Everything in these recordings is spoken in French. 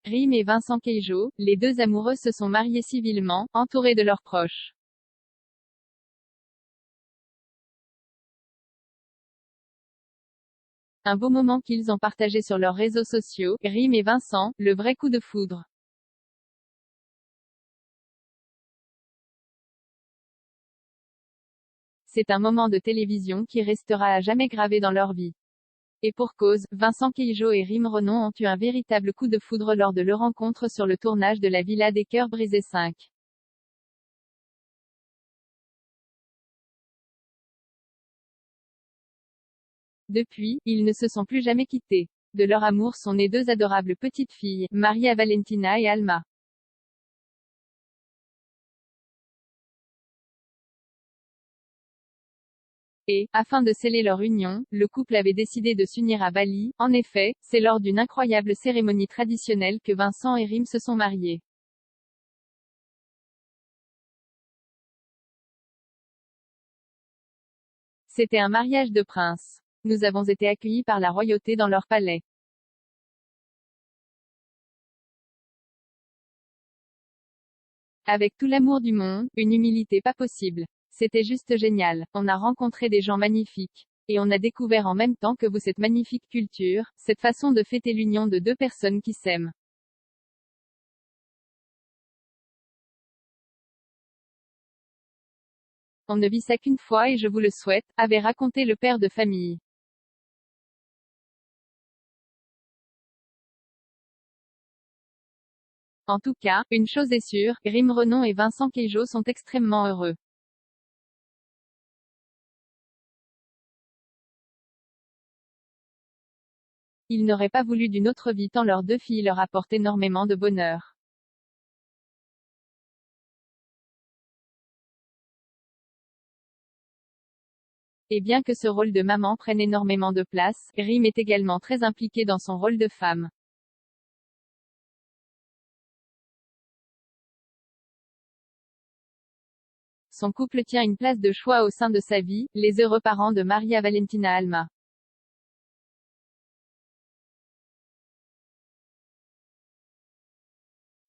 Rim et Vincent Keijo, les deux amoureux se sont mariés civilement, entourés de leurs proches. Un beau moment qu'ils ont partagé sur leurs réseaux sociaux, Rim et Vincent, le vrai coup de foudre. C'est un moment de télévision qui restera à jamais gravé dans leur vie. Et pour cause, Vincent Keijo et Rim Renon ont eu un véritable coup de foudre lors de leur rencontre sur le tournage de la Villa des Cœurs Brisés 5. Depuis, ils ne se sont plus jamais quittés. De leur amour sont nées deux adorables petites filles, Maria Valentina et Alma. Et, afin de sceller leur union, le couple avait décidé de s'unir à Bali. En effet, c'est lors d'une incroyable cérémonie traditionnelle que Vincent et Rim se sont mariés. C'était un mariage de princes. Nous avons été accueillis par la royauté dans leur palais. Avec tout l'amour du monde, une humilité pas possible. C'était juste génial. On a rencontré des gens magnifiques. Et on a découvert en même temps que vous cette magnifique culture, cette façon de fêter l'union de deux personnes qui s'aiment. On ne vit ça qu'une fois et je vous le souhaite, avait raconté le père de famille. En tout cas, une chose est sûre, Rim Renon et Vincent Keijo sont extrêmement heureux. Ils n'auraient pas voulu d'une autre vie tant leurs deux filles leur apportent énormément de bonheur. Et bien que ce rôle de maman prenne énormément de place, Rim est également très impliquée dans son rôle de femme. Son couple tient une place de choix au sein de sa vie, les heureux parents de Maria Valentina Alma.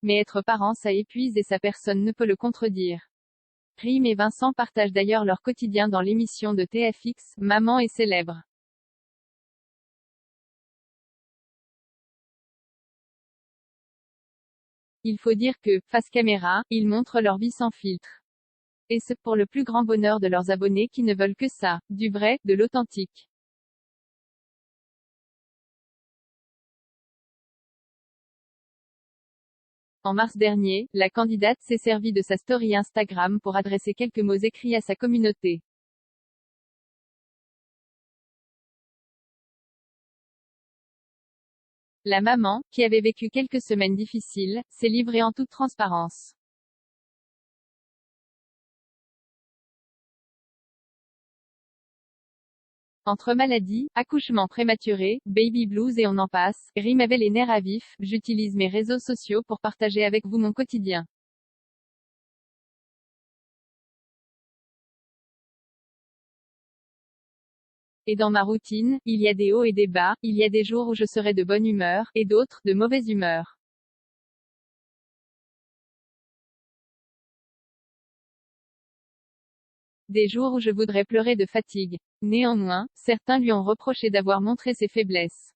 Mais être parent ça épuise et sa personne ne peut le contredire. Rim et Vincent partagent d'ailleurs leur quotidien dans l'émission de TFX, Maman est célèbre. Il faut dire que, face caméra, ils montrent leur vie sans filtre. Et ce, pour le plus grand bonheur de leurs abonnés qui ne veulent que ça, du vrai, de l'authentique. En mars dernier, la candidate s'est servie de sa story Instagram pour adresser quelques mots écrits à sa communauté. La maman, qui avait vécu quelques semaines difficiles, s'est livrée en toute transparence. Entre maladies, accouchements prématurés, baby blues et on en passe, Rim avait les nerfs à vif, j'utilise mes réseaux sociaux pour partager avec vous mon quotidien. Et dans ma routine, il y a des hauts et des bas, il y a des jours où je serai de bonne humeur, et d'autres, de mauvaise humeur. Des jours où je voudrais pleurer de fatigue. Néanmoins, certains lui ont reproché d'avoir montré ses faiblesses.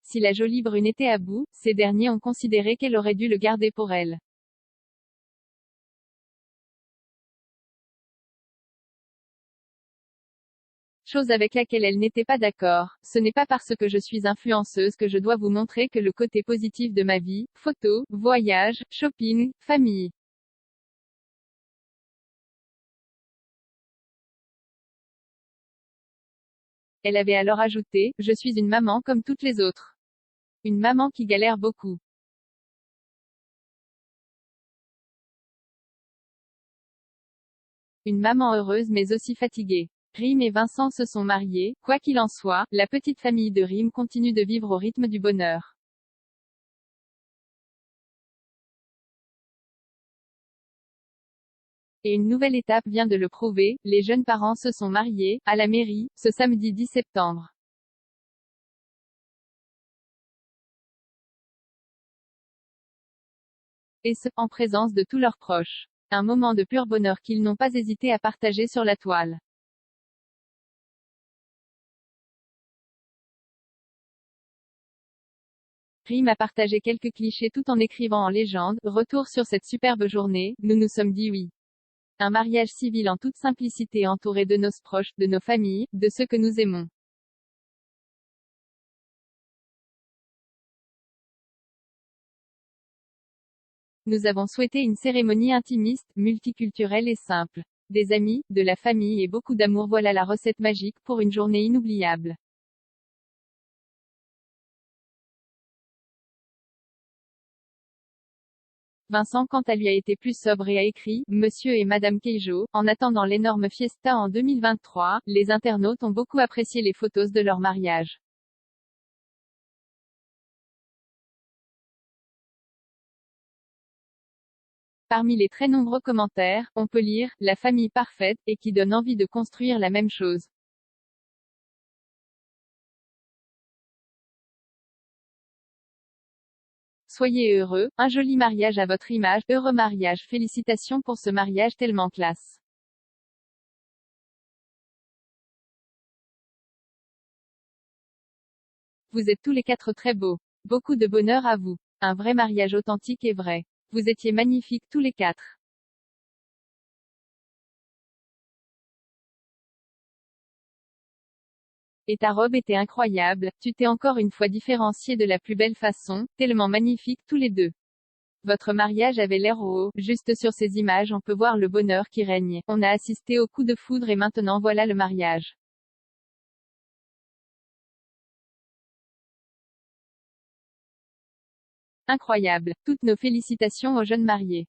Si la jolie brune était à bout, ces derniers ont considéré qu'elle aurait dû le garder pour elle. Chose avec laquelle elle n'était pas d'accord. Ce n'est pas parce que je suis influenceuse que je dois vous montrer que le côté positif de ma vie, photos, voyages, shopping, famille. Elle avait alors ajouté, je suis une maman comme toutes les autres. Une maman qui galère beaucoup. Une maman heureuse mais aussi fatiguée. Rim et Vincent se sont mariés, quoi qu'il en soit, la petite famille de Rim continue de vivre au rythme du bonheur. Et une nouvelle étape vient de le prouver, les jeunes parents se sont mariés, à la mairie, ce samedi 10 septembre. Et ce, en présence de tous leurs proches. Un moment de pur bonheur qu'ils n'ont pas hésité à partager sur la toile. Rime a partagé quelques clichés tout en écrivant en légende, retour sur cette superbe journée, nous nous sommes dit oui. Un mariage civil en toute simplicité entouré de nos proches, de nos familles, de ceux que nous aimons. Nous avons souhaité une cérémonie intimiste, multiculturelle et simple. Des amis, de la famille et beaucoup d'amour, voilà la recette magique pour une journée inoubliable. Vincent quant à lui a été plus sobre et a écrit « Monsieur et Madame Keijo, en attendant l'énorme fiesta en 2023, les internautes ont beaucoup apprécié les photos de leur mariage. Parmi les très nombreux commentaires, on peut lire « La famille parfaite » et qui donne envie de construire la même chose. Soyez heureux, un joli mariage à votre image, heureux mariage, félicitations pour ce mariage tellement classe. Vous êtes tous les quatre très beaux. Beaucoup de bonheur à vous. Un vrai mariage authentique et vrai. Vous étiez magnifiques tous les quatre. Et ta robe était incroyable, tu t'es encore une fois différencié de la plus belle façon, tellement magnifiques tous les deux. Votre mariage avait l'air haut, juste sur ces images on peut voir le bonheur qui règne. On a assisté au coup de foudre et maintenant voilà le mariage. Incroyable. Toutes nos félicitations aux jeunes mariés.